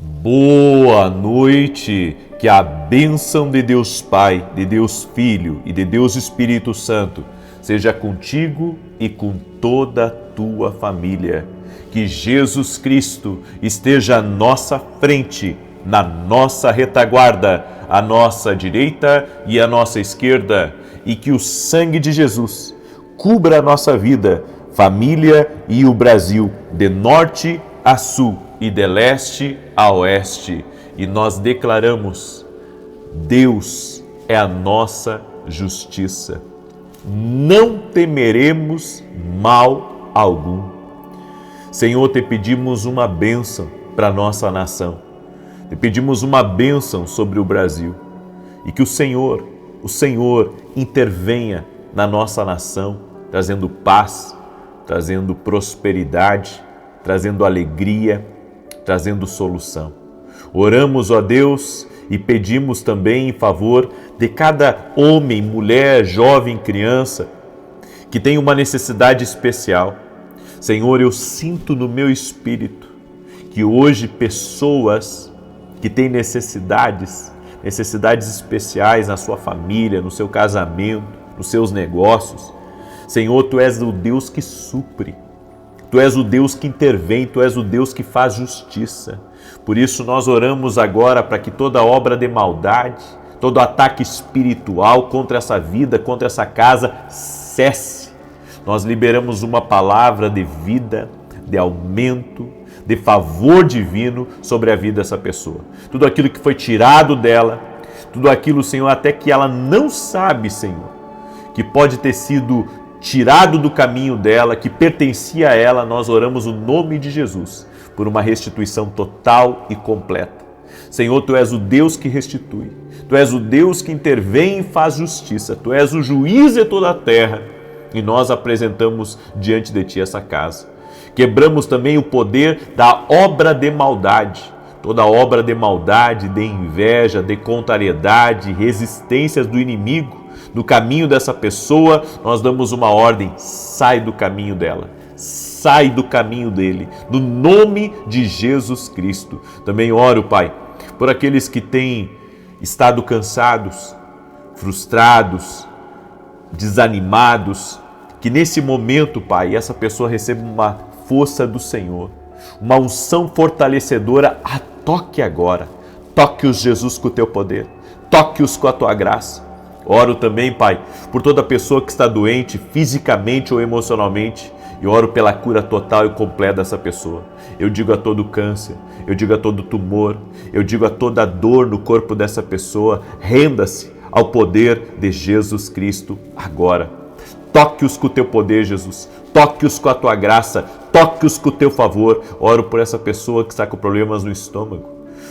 Boa noite, que a bênção de Deus Pai, de Deus Filho e de Deus Espírito Santo seja contigo e com toda a tua família. Que Jesus Cristo esteja à nossa frente, na nossa retaguarda, à nossa direita e à nossa esquerda, e que o sangue de Jesus cubra a nossa vida, família e o Brasil, de norte a sul e de leste a oeste, e nós declaramos: Deus é a nossa justiça. Não temeremos mal algum. Senhor, te pedimos uma bênção para a nossa nação. Te pedimos uma bênção sobre o Brasil, e que o Senhor intervenha na nossa nação, trazendo paz, trazendo prosperidade, trazendo alegria, trazendo solução. Oramos, ó Deus, e pedimos também em favor de cada homem, mulher, jovem, criança que tem uma necessidade especial. Senhor, eu sinto no meu espírito que hoje pessoas que têm necessidades especiais na sua família, no seu casamento, nos seus negócios. Senhor, Tu és o Deus que supre. Tu és o Deus que intervém, Tu és o Deus que faz justiça. Por isso nós oramos agora para que toda obra de maldade, todo ataque espiritual contra essa vida, contra essa casa, cesse. Nós liberamos uma palavra de vida, de aumento, de favor divino sobre a vida dessa pessoa. Tudo aquilo que foi tirado dela, tudo aquilo, Senhor, até que ela não sabe, Senhor, que pode ter sido tirado do caminho dela, que pertencia a ela, nós oramos o nome de Jesus por uma restituição total e completa. Senhor, Tu és o Deus que restitui, Tu és o Deus que intervém e faz justiça, Tu és o juiz de toda a terra, e nós apresentamos diante de Ti essa casa. Quebramos também o poder da obra de maldade, toda obra de maldade, de inveja, de contrariedade, resistências do inimigo, do caminho dessa pessoa. Nós damos uma ordem: sai do caminho dela, sai do caminho dele, no nome de Jesus Cristo. Também oro, Pai, por aqueles que têm estado cansados, frustrados, desanimados, que nesse momento, Pai, essa pessoa receba uma força do Senhor, uma unção fortalecedora. Toque agora, toque-os, Jesus, com o Teu poder, toque-os com a Tua graça. Oro também, Pai, por toda pessoa que está doente, fisicamente ou emocionalmente, e oro pela cura total e completa dessa pessoa. Eu digo a todo câncer, eu digo a todo tumor, eu digo a toda dor no corpo dessa pessoa: renda-se ao poder de Jesus Cristo agora. Toque-os com o Teu poder, Jesus. Toque-os com a Tua graça. Toque-os com o Teu favor. Oro por essa pessoa que está com problemas no estômago,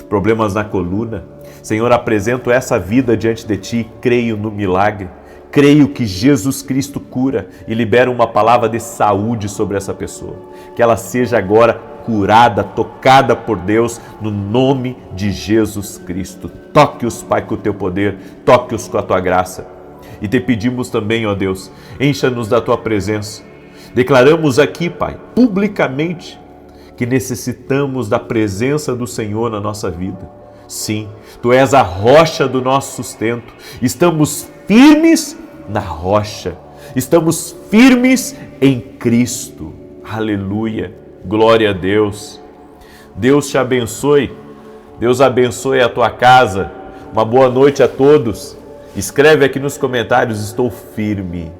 problemas na coluna. Senhor, apresento essa vida diante de Ti e creio no milagre. Creio que Jesus Cristo cura e libera uma palavra de saúde sobre essa pessoa. Que ela seja agora curada, tocada por Deus, no nome de Jesus Cristo. Toque-os, Pai, com o Teu poder. Toque-os com a Tua graça. E Te pedimos também, ó Deus, encha-nos da Tua presença. Declaramos aqui, Pai, publicamente, que necessitamos da presença do Senhor na nossa vida. Sim, Tu és a rocha do nosso sustento. Estamos firmes na rocha. Estamos firmes em Cristo. Aleluia. Glória a Deus. Deus te abençoe. Deus abençoe a tua casa. Uma boa noite a todos. Escreve aqui nos comentários: estou firme.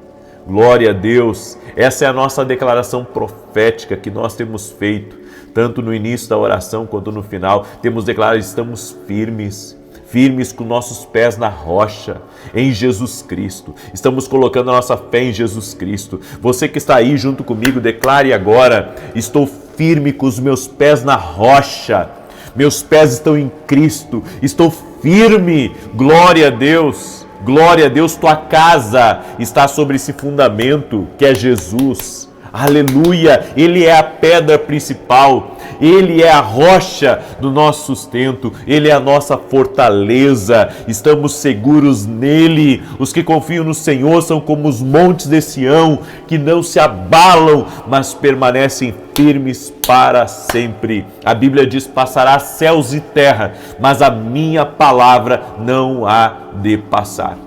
Glória a Deus. Essa é a nossa declaração profética que nós temos feito, tanto no início da oração quanto no final. Temos declarado: estamos firmes, firmes com nossos pés na rocha, em Jesus Cristo. Estamos colocando a nossa fé em Jesus Cristo. Você que está aí junto comigo, declare agora: estou firme com os meus pés na rocha. Meus pés estão em Cristo. Estou firme. Glória a Deus. Glória a Deus. Tua casa está sobre esse fundamento que é Jesus. Aleluia! Ele é a pedra principal, Ele é a rocha do nosso sustento, Ele é a nossa fortaleza, estamos seguros nele. Os que confiam no Senhor são como os montes de Sião, que não se abalam, mas permanecem firmes para sempre. A Bíblia diz: passará céus e terra, mas a minha palavra não há de passar.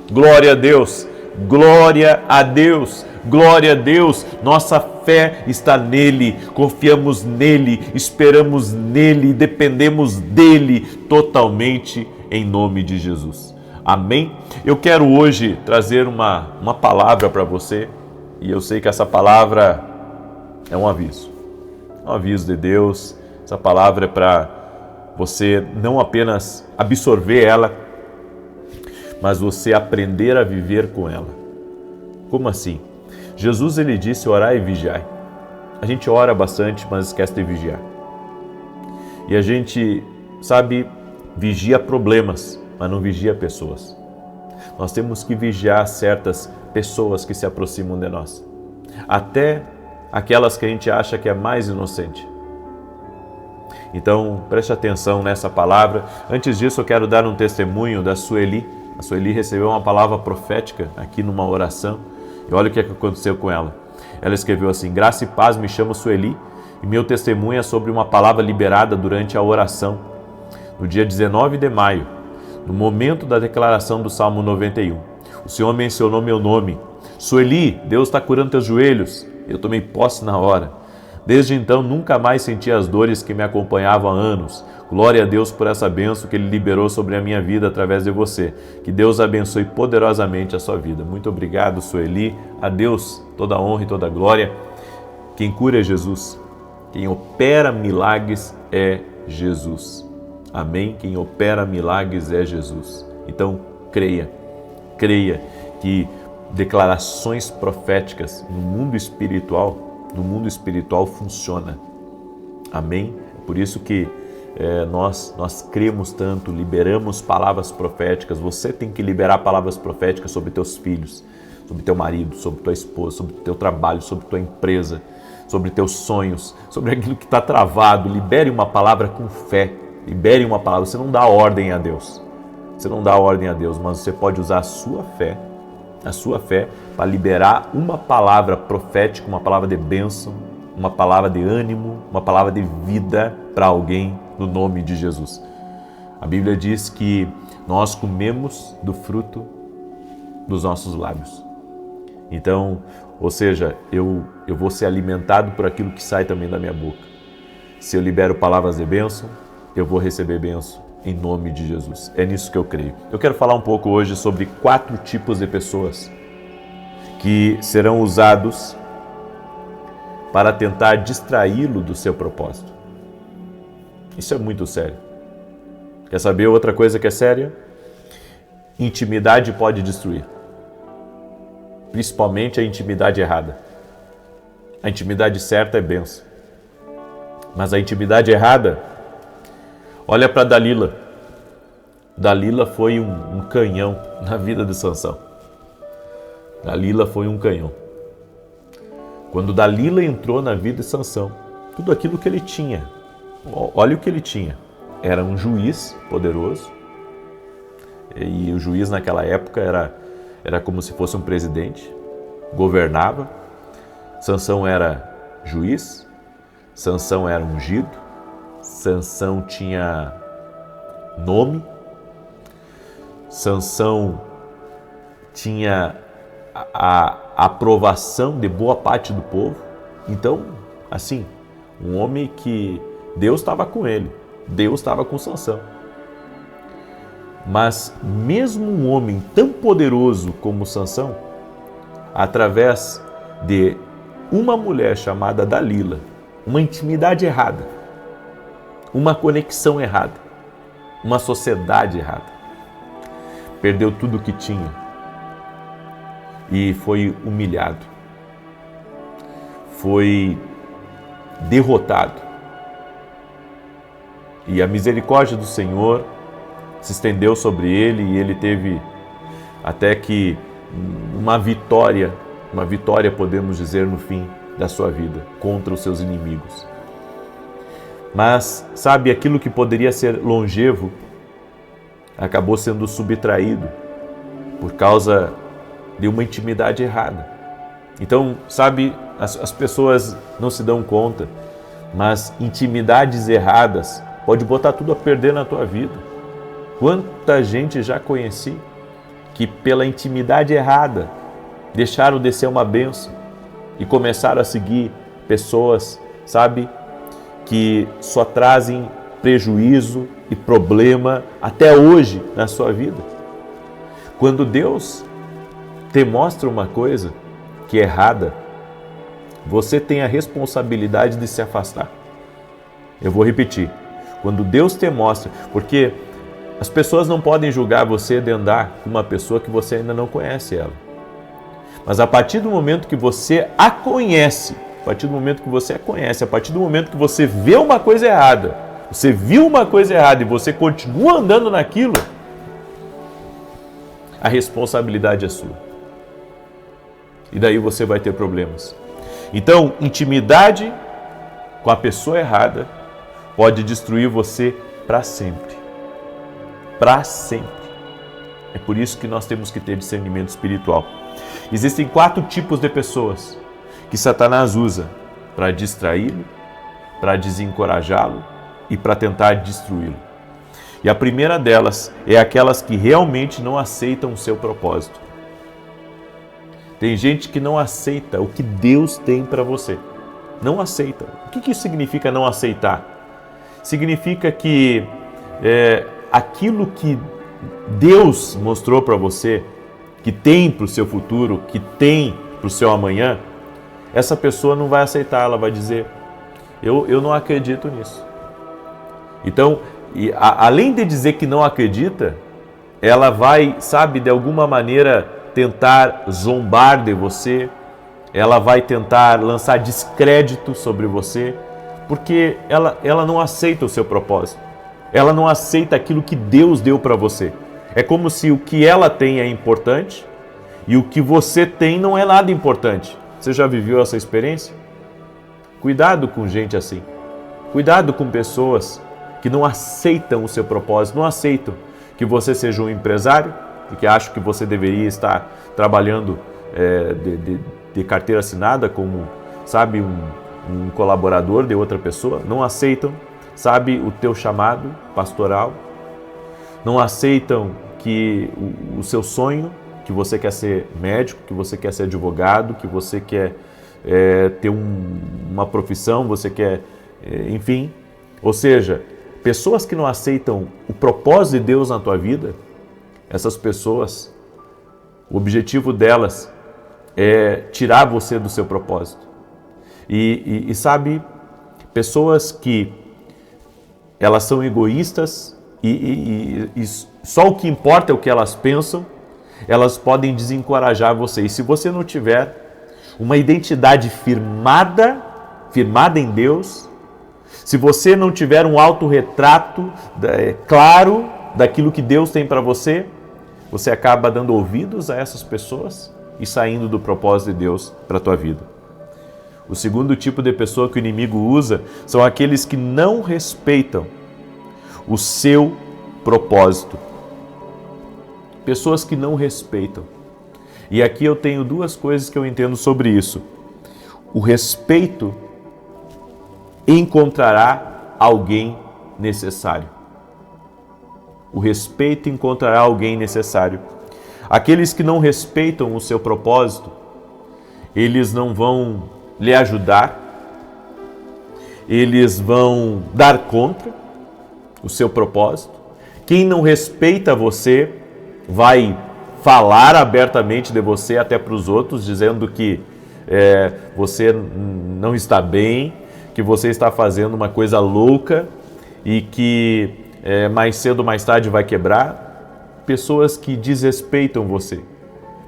Glória a Deus! Glória a Deus! Glória a Deus! Nossa fé está nele, confiamos nele, esperamos nele, dependemos dele totalmente, em nome de Jesus. Amém? Eu quero hoje trazer uma palavra para você, e eu sei que essa palavra é um aviso de Deus. Essa palavra é para você não apenas absorver ela, mas você aprender a viver com ela. Como assim? Jesus, ele disse: orai e vigiai. A gente ora bastante, mas esquece de vigiar. E a gente, vigia problemas, mas não vigia pessoas. Nós temos que vigiar certas pessoas que se aproximam de nós, até aquelas que a gente acha que é mais inocente. Então, preste atenção nessa palavra. Antes disso, eu quero dar um testemunho da Sueli. A Sueli recebeu uma palavra profética aqui numa oração, e olha o que aconteceu com ela. Ela escreveu assim: graça e paz, me chamo Sueli, e meu testemunho é sobre uma palavra liberada durante a oração, no dia 19 de maio, no momento da declaração do Salmo 91. O Senhor mencionou meu nome. Sueli, Deus está curando teus joelhos. Eu tomei posse na hora. Desde então, nunca mais senti as dores que me acompanhavam há anos. Glória a Deus por essa bênção que Ele liberou sobre a minha vida através de você. Que Deus abençoe poderosamente a sua vida. Muito obrigado, Sueli. A Deus toda a honra e toda a glória. Quem cura é Jesus. Quem opera milagres é Jesus. Amém? Quem opera milagres é Jesus. Então, creia que declarações proféticas no mundo espiritual funciona. Amém? Por isso que nós cremos tanto, liberamos palavras proféticas. Você tem que liberar palavras proféticas sobre teus filhos, sobre teu marido, sobre tua esposa, sobre teu trabalho, sobre tua empresa, sobre teus sonhos, sobre aquilo que está travado. Libere uma palavra com fé, libere uma palavra. Você não dá ordem a Deus, mas você pode usar a sua fé para liberar uma palavra profética, uma palavra de bênção, uma palavra de ânimo, uma palavra de vida para alguém, no nome de Jesus. A Bíblia diz que nós comemos do fruto dos nossos lábios. Então, ou seja, eu vou ser alimentado por aquilo que sai também da minha boca. Se eu libero palavras de bênção, eu vou receber bênção em nome de Jesus. É nisso que eu creio. Eu quero falar um pouco hoje sobre 4 tipos de pessoas que serão usados para tentar distraí-lo do seu propósito. Isso é muito sério. Quer saber outra coisa que é séria? Intimidade pode destruir. Principalmente a intimidade errada. A intimidade certa é bênção. Mas a intimidade errada, olha para Dalila. Dalila foi um canhão na vida de Sansão. Dalila foi um canhão. Quando Dalila entrou na vida de Sansão, tudo aquilo que ele tinha, olha o que ele tinha. Era um juiz poderoso, e o juiz naquela época era como se fosse um presidente, governava. Sansão era juiz, Sansão era ungido, Sansão tinha nome, Sansão tinha a aprovação de boa parte do povo. Então, assim, um homem que Deus estava com ele, Deus estava com Sansão. Mas mesmo um homem tão poderoso como Sansão, através de uma mulher chamada Dalila, uma intimidade errada, uma conexão errada, uma sociedade errada, perdeu tudo o que tinha e foi humilhado, foi derrotado. E a misericórdia do Senhor se estendeu sobre ele e ele teve até que uma vitória podemos dizer no fim, da sua vida contra os seus inimigos. Mas, sabe, aquilo que poderia ser longevo acabou sendo subtraído por causa de uma intimidade errada. Então, sabe, as pessoas não se dão conta, mas intimidades erradas pode botar tudo a perder na tua vida. Quanta gente já conheci que pela intimidade errada deixaram de ser uma bênção e começaram a seguir pessoas, sabe, que só trazem prejuízo e problema até hoje na sua vida. Quando Deus te mostra uma coisa que é errada, você tem a responsabilidade de se afastar. Eu vou repetir. Quando Deus te mostra, porque as pessoas não podem julgar você de andar com uma pessoa que você ainda não conhece ela. Mas a partir do momento que você a conhece, a partir do momento que você a conhece, a partir do momento que você vê uma coisa errada, você viu uma coisa errada e você continua andando naquilo, a responsabilidade é sua. E daí você vai ter problemas. Então, intimidade com a pessoa errada pode destruir você para sempre. Para sempre. É por isso que nós temos que ter discernimento espiritual. Existem 4 tipos de pessoas que Satanás usa para distraí-lo, para desencorajá-lo e para tentar destruí-lo. E a primeira delas é aquelas que realmente não aceitam o seu propósito. Tem gente que não aceita o que Deus tem para você. Não aceita. O que isso significa não aceitar? Significa que aquilo que Deus mostrou para você, que tem para o seu futuro, que tem para o seu amanhã, essa pessoa não vai aceitar, ela vai dizer, eu não acredito nisso. Então, além de dizer que não acredita, ela vai, sabe, de alguma maneira tentar zombar de você, ela vai tentar lançar descrédito sobre você, porque ela não aceita o seu propósito, ela não aceita aquilo que Deus deu para você. É como se o que ela tem é importante e o que você tem não é nada importante. Você já viveu essa experiência? Cuidado com gente assim. Cuidado com pessoas que não aceitam o seu propósito, não aceitam que você seja um empresário e que acham que você deveria estar trabalhando de carteira assinada como, sabe, um colaborador de outra pessoa. Não aceitam, sabe, o teu chamado pastoral. Não aceitam que o seu sonho, que você quer ser médico, que você quer ser advogado, que você quer ter uma profissão, você quer, enfim. Ou seja, pessoas que não aceitam o propósito de Deus na tua vida, essas pessoas, o objetivo delas é tirar você do seu propósito. E sabe, pessoas que elas são egoístas e só o que importa é o que elas pensam, elas podem desencorajar você. E se você não tiver uma identidade firmada em Deus, se você não tiver um autorretrato claro daquilo que Deus tem para você, você acaba dando ouvidos a essas pessoas e saindo do propósito de Deus para a tua vida. O segundo tipo de pessoa que o inimigo usa são aqueles que não respeitam o seu propósito. Pessoas que não respeitam. E aqui eu tenho 2 coisas que eu entendo sobre isso. O respeito encontrará alguém necessário. O respeito encontrará alguém necessário. Aqueles que não respeitam o seu propósito, eles não vão lhe ajudar, eles vão dar contra o seu propósito. Quem não respeita você vai falar abertamente de você até para os outros, dizendo que você não está bem, que você está fazendo uma coisa louca e que mais cedo ou mais tarde vai quebrar. Pessoas que desrespeitam você,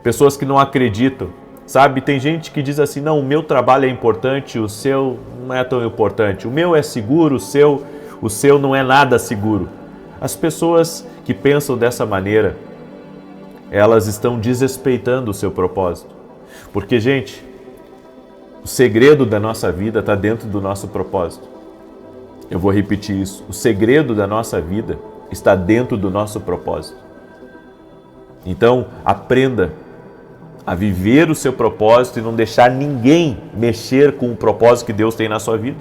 pessoas que não acreditam, sabe? Tem gente que diz assim, não, o meu trabalho é importante, o seu não é tão importante, o meu é seguro, o seu não é nada seguro. As pessoas que pensam dessa maneira, elas estão desrespeitando o seu propósito. Porque, gente, O segredo da nossa vida está dentro do nosso propósito. Eu vou repetir isso. O segredo da nossa vida está dentro do nosso propósito. Então, aprenda a viver o seu propósito e não deixar ninguém mexer com o propósito que Deus tem na sua vida.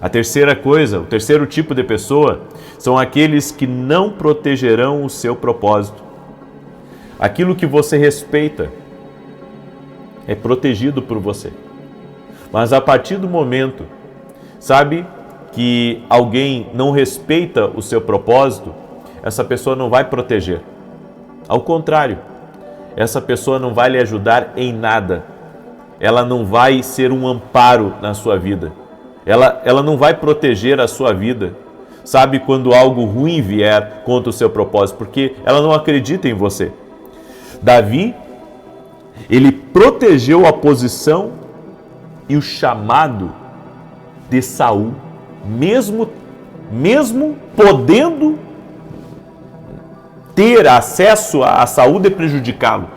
A terceira coisa, o terceiro tipo de pessoa, são aqueles que não protegerão o seu propósito. Aquilo que você respeita é protegido por você. Mas a partir do momento, sabe, que alguém não respeita o seu propósito, essa pessoa não vai proteger. Ao contrário, essa pessoa não vai lhe ajudar em nada. Ela não vai ser um amparo na sua vida. Ela não vai proteger a sua vida, sabe, quando algo ruim vier contra o seu propósito, porque ela não acredita em você. Davi, ele protegeu a posição e o chamado de Saul, mesmo podendo ter acesso à saúde e prejudicá-lo.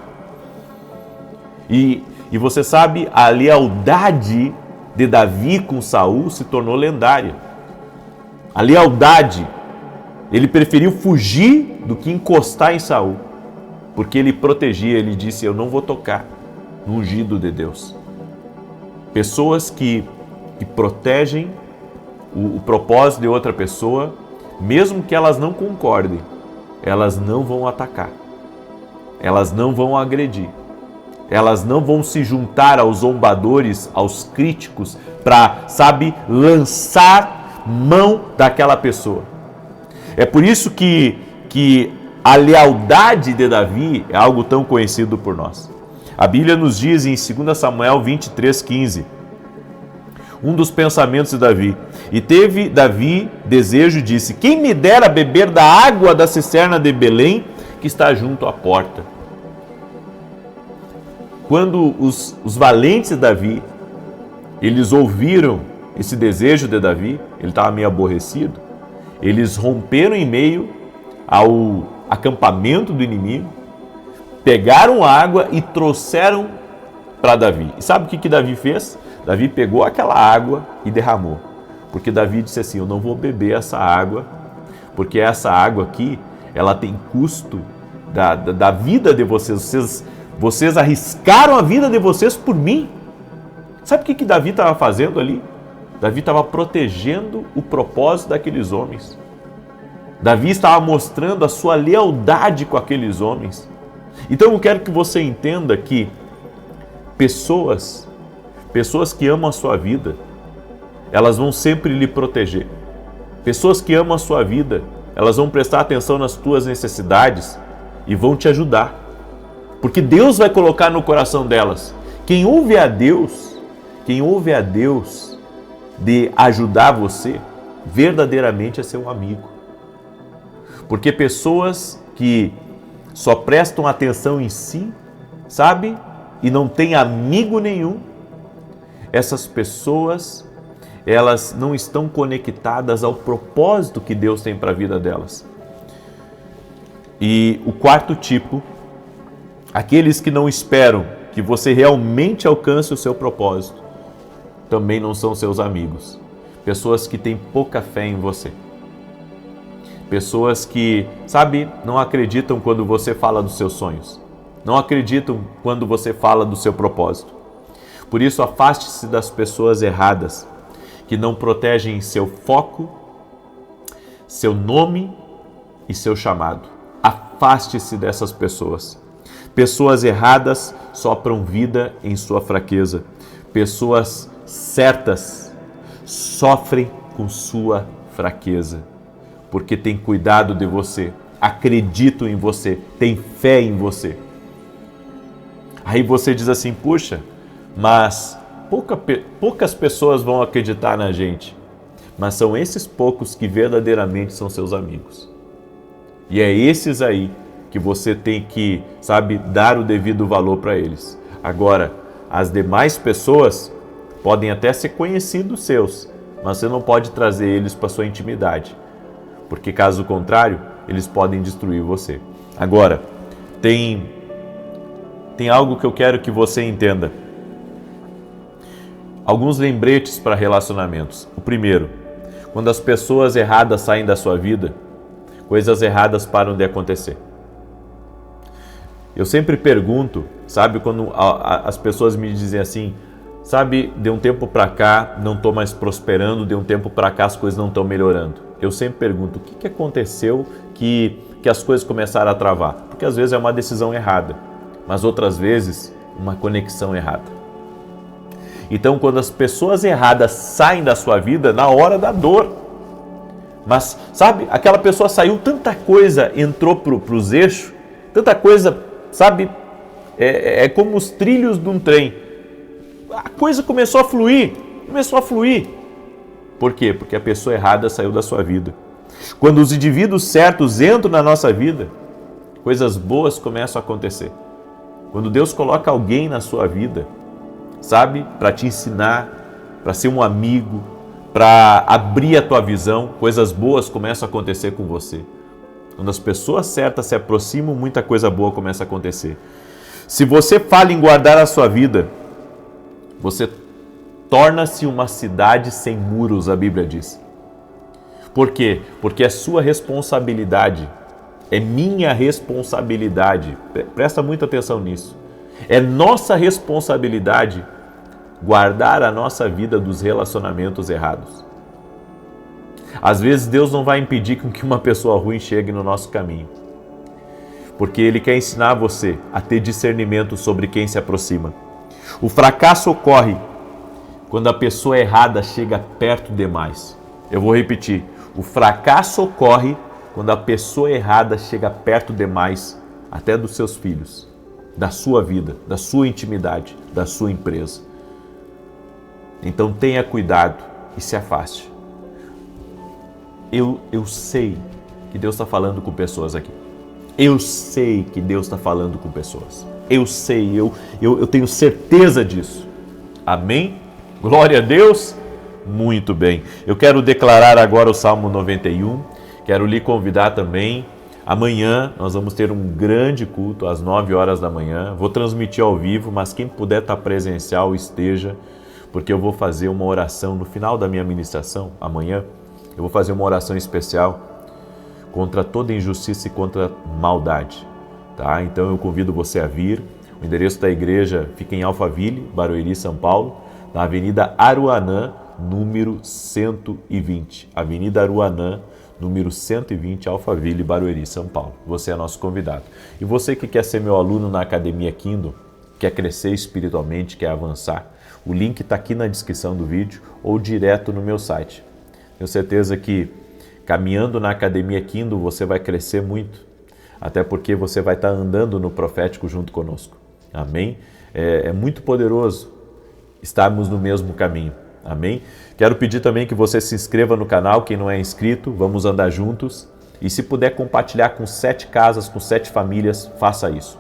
E você sabe, a lealdade de Davi com Saul se tornou lendária. A lealdade, ele preferiu fugir do que encostar em Saul, porque ele protegia, ele disse, eu não vou tocar no ungido de Deus. Pessoas que protegem o propósito de outra pessoa, mesmo que elas não concordem, elas não vão atacar, elas não vão agredir, elas não vão se juntar aos zombadores, aos críticos, para, sabe, lançar mão daquela pessoa. É por isso que a lealdade de Davi é algo tão conhecido por nós. A Bíblia nos diz em 2 Samuel 23:15, um dos pensamentos de Davi. E teve Davi desejo e disse, quem me dera beber da água da cisterna de Belém, que está junto à porta. Quando os valentes de Davi, eles ouviram esse desejo de Davi, ele estava meio aborrecido, eles romperam em meio ao acampamento do inimigo, pegaram água e trouxeram para Davi. E sabe o que Davi fez? Davi pegou aquela água e derramou. Porque Davi disse assim, eu não vou beber essa água, porque essa água aqui, ela tem custo da vida de vocês. Vocês arriscaram a vida de vocês por mim. Sabe o que Davi estava fazendo ali? Davi estava protegendo o propósito daqueles homens. Davi estava mostrando a sua lealdade com aqueles homens. Então eu quero que você entenda que pessoas que amam a sua vida, elas vão sempre lhe proteger. Pessoas que amam a sua vida, elas vão prestar atenção nas tuas necessidades e vão te ajudar. Porque Deus vai colocar no coração delas. Quem ouve a Deus de ajudar você, verdadeiramente é seu amigo. Porque pessoas que só prestam atenção em si, sabe? E não têm amigo nenhum, essas pessoas, elas não estão conectadas ao propósito que Deus tem para a vida delas. E o quarto tipo, aqueles que não esperam que você realmente alcance o seu propósito, também não são seus amigos. Pessoas que têm pouca fé em você. Pessoas que, sabe, não acreditam quando você fala dos seus sonhos. Não acreditam quando você fala do seu propósito. Por isso, afaste-se das pessoas erradas, que não protegem seu foco, seu nome e seu chamado. Afaste-se dessas pessoas. Pessoas erradas sopram vida em sua fraqueza. Pessoas certas sofrem com sua fraqueza, porque têm cuidado de você, acreditam em você, têm fé em você. Aí você diz assim, puxa, mas poucas pessoas vão acreditar na gente. Mas são esses poucos que verdadeiramente são seus amigos. E é esses aí que você tem que, sabe, dar o devido valor para eles. Agora, as demais pessoas podem até ser conhecidos seus, mas você não pode trazer eles para sua intimidade, porque caso contrário, eles podem destruir você. Agora, tem algo que eu quero que você entenda. Alguns lembretes para relacionamentos. O primeiro, quando as pessoas erradas saem da sua vida, coisas erradas param de acontecer. Eu sempre pergunto, sabe, quando as pessoas me dizem assim, sabe, de um tempo para cá não estou mais prosperando, de um tempo para cá as coisas não estão melhorando. Eu sempre pergunto, o que aconteceu que as coisas começaram a travar? Porque às vezes é uma decisão errada, mas outras vezes uma conexão errada. Então, quando as pessoas erradas saem da sua vida, na hora da dor, mas, sabe, aquela pessoa saiu, tanta coisa entrou para os eixos, tanta coisa, sabe, é como os trilhos de um trem. A coisa começou a fluir. Por quê? Porque a pessoa errada saiu da sua vida. Quando os indivíduos certos entram na nossa vida, coisas boas começam a acontecer. Quando Deus coloca alguém na sua vida, sabe, para te ensinar, para ser um amigo, para abrir a tua visão, coisas boas começam a acontecer com você. Quando as pessoas certas se aproximam, muita coisa boa começa a acontecer. Se você fala em guardar a sua vida, você torna-se uma cidade sem muros, a Bíblia diz. Por quê? Porque é sua responsabilidade, é minha responsabilidade, presta muita atenção nisso, é nossa responsabilidade guardar a nossa vida dos relacionamentos errados. Às vezes Deus não vai impedir que uma pessoa ruim chegue no nosso caminho, porque Ele quer ensinar você a ter discernimento sobre quem se aproxima. O fracasso ocorre quando a pessoa errada chega perto demais. Eu vou repetir. O fracasso ocorre quando a pessoa errada chega perto demais, até dos seus filhos, da sua vida, da sua intimidade, da sua empresa. Então tenha cuidado e se afaste. Eu sei que Deus está falando com pessoas aqui. Eu sei que Deus está falando com pessoas. Eu sei, eu tenho certeza disso. Amém? Glória a Deus? Muito bem. Eu quero declarar agora o Salmo 91. Quero lhe convidar também. Amanhã nós vamos ter um grande culto às 9 horas da manhã. Vou transmitir ao vivo, mas quem puder estar presencial, esteja, porque eu vou fazer uma oração no final da minha ministração, amanhã. Eu vou fazer uma oração especial contra toda injustiça e contra maldade. Tá? Então eu convido você a vir. O endereço da igreja fica em Alphaville, Barueri, São Paulo, na Avenida Aruanã, número 120. Avenida Aruanã, número 120, Alphaville, Barueri, São Paulo. Você é nosso convidado. E você que quer ser meu aluno na Academia Kindle, quer crescer espiritualmente, quer avançar, o link está aqui na descrição do vídeo ou direto no meu site. Tenho certeza que caminhando na Academia Kindle você vai crescer muito, até porque você vai estar andando no profético junto conosco. Amém? É muito poderoso estarmos no mesmo caminho. Amém? Quero pedir também que você se inscreva no canal, quem não é inscrito, vamos andar juntos. E se puder compartilhar com 7 casas, com 7 famílias, faça isso.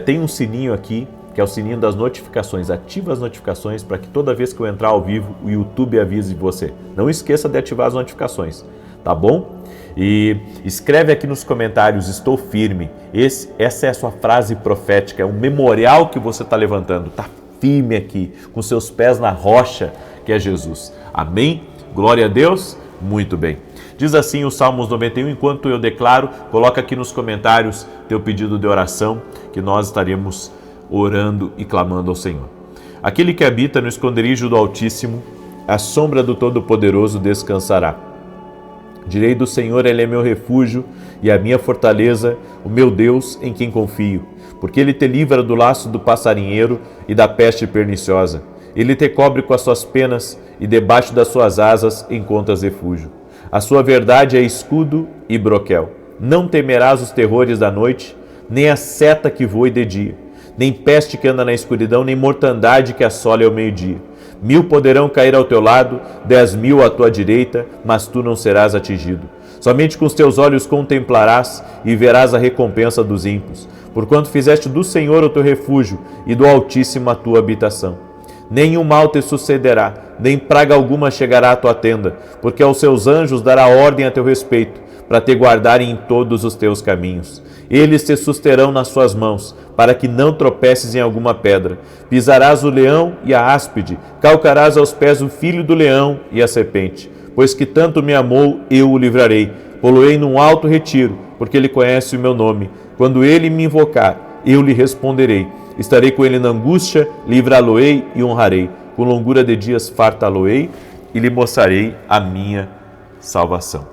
Tem um sininho aqui, que é o sininho das notificações. Ativa as notificações para que toda vez que eu entrar ao vivo, o YouTube avise você. Não esqueça de ativar as notificações, tá bom? E escreve aqui nos comentários, estou firme. Essa é a sua frase profética, é um memorial que você está levantando. Está firme aqui, com seus pés na rocha, que é Jesus. Amém? Glória a Deus? Muito bem. Diz assim o Salmos 91, enquanto eu declaro, coloca aqui nos comentários teu pedido de oração, que nós estaremos orando e clamando ao Senhor. Aquele que habita no esconderijo do Altíssimo, a sombra do Todo-Poderoso descansará. Direi do Senhor, Ele é meu refúgio e a minha fortaleza, o meu Deus em quem confio. Porque Ele te livra do laço do passarinheiro e da peste perniciosa. Ele te cobre com as suas penas e debaixo das suas asas encontras refúgio. A sua verdade é escudo e broquel. Não temerás os terrores da noite, nem a seta que voe de dia, nem peste que anda na escuridão, nem mortandade que assole ao meio-dia. 1000 poderão cair ao teu lado, 10.000 à tua direita, mas tu não serás atingido. Somente com os teus olhos contemplarás e verás a recompensa dos ímpios, porquanto fizeste do Senhor o teu refúgio e do Altíssimo a tua habitação. nenhum mal te sucederá, nem praga alguma chegará à tua tenda, porque aos seus anjos dará ordem a teu respeito, para te guardarem em todos os teus caminhos. Eles te susterão nas suas mãos, para que não tropeces em alguma pedra. Pisarás o leão e a áspide, calcarás aos pés o filho do leão e a serpente. Pois que tanto me amou, eu o livrarei. Poloei num alto retiro, porque ele conhece o meu nome. Quando ele me invocar, eu lhe responderei. Estarei com ele na angústia, livrá-lo-ei e honrarei. Com longura de dias fartá-lo-ei e lhe mostrarei a minha salvação.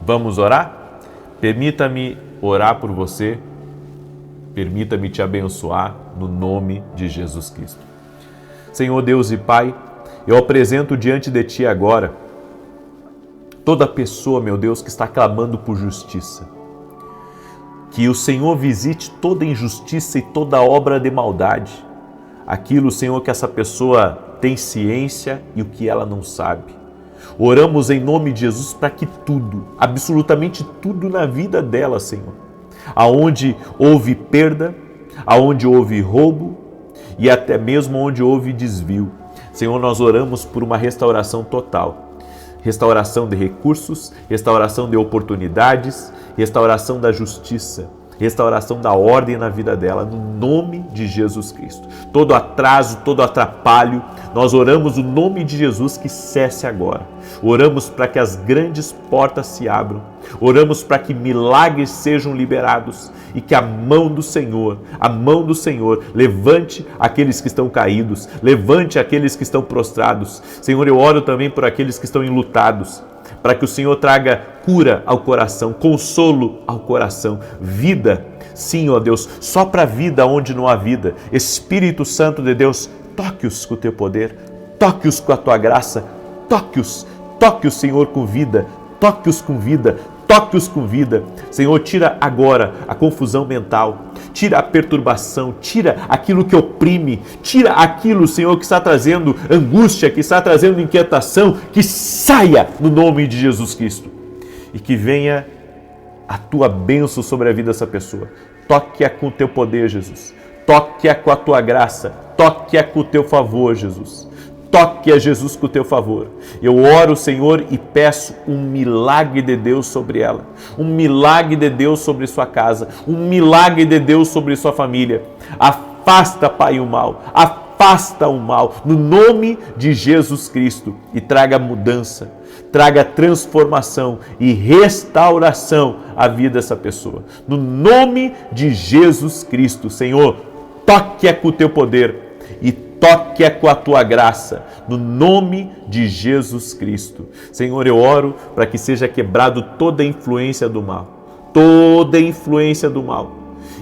Vamos orar? Permita-me orar por você. Permita-me te abençoar no nome de Jesus Cristo. Senhor Deus e Pai, eu apresento diante de Ti agora toda pessoa, meu Deus, que está clamando por justiça. Que o Senhor visite toda injustiça e toda obra de maldade. Aquilo, Senhor, que essa pessoa tem ciência e o que ela não sabe. Oramos em nome de Jesus para que tudo, absolutamente tudo na vida dela, Senhor, aonde houve perda, aonde houve roubo e até mesmo onde houve desvio, Senhor, nós oramos por uma restauração total. Restauração de recursos, restauração de oportunidades, restauração da justiça, restauração da ordem na vida dela, no nome de Jesus Cristo. Todo atraso, todo atrapalho, nós oramos o nome de Jesus que cesse agora. Oramos para que as grandes portas se abram, oramos para que milagres sejam liberados e que a mão do Senhor, levante aqueles que estão caídos, levante aqueles que estão prostrados. Senhor, eu oro também por aqueles que estão enlutados, para que o Senhor traga cura ao coração, consolo ao coração, vida. Sim, ó Deus, só para vida onde não há vida. Espírito Santo de Deus, toque-os com o teu poder, toque-os com a tua graça, toque-os, Senhor, com vida, toque-os com vida, toque-os com vida. Senhor, tira agora a confusão mental, tira a perturbação, tira aquilo que oprime, tira aquilo, Senhor, que está trazendo angústia, que está trazendo inquietação, que saia no nome de Jesus Cristo e que venha a tua bênção sobre a vida dessa pessoa. Toque-a com o teu poder, Jesus. Toque-a com a tua graça. Toque-a com o teu favor, Jesus. Toque a Jesus com o teu favor. Eu oro, Senhor, e peço um milagre de Deus sobre ela, um milagre de Deus sobre sua casa, um milagre de Deus sobre sua família. Afasta, Pai, o mal, afasta o mal, no nome de Jesus Cristo, e traga mudança, traga transformação e restauração à vida dessa pessoa. No nome de Jesus Cristo, Senhor, toque-a com o teu poder e toque-a com a tua graça, no nome de Jesus Cristo. Senhor, eu oro para que seja quebrado toda a influência do mal, toda a influência do mal.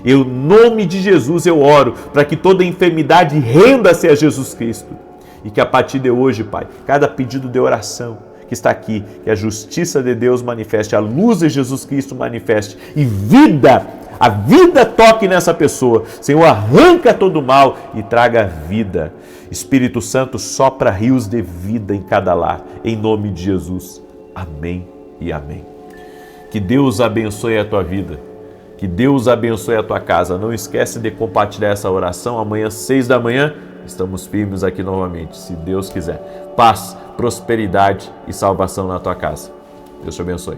Em nome de Jesus eu oro para que toda enfermidade renda-se a Jesus Cristo e que a partir de hoje, Pai, cada pedido de oração que está aqui, que a justiça de Deus manifeste, a luz de Jesus Cristo manifeste e vida, a vida toque nessa pessoa. Senhor, arranca todo o mal e traga vida. Espírito Santo, sopra rios de vida em cada lar, em nome de Jesus. Amém e amém. Que Deus abençoe a tua vida, que Deus abençoe a tua casa. Não esquece de compartilhar essa oração. Amanhã, 6 da manhã, estamos firmes aqui novamente, se Deus quiser. Paz, prosperidade e salvação na tua casa. Deus te abençoe.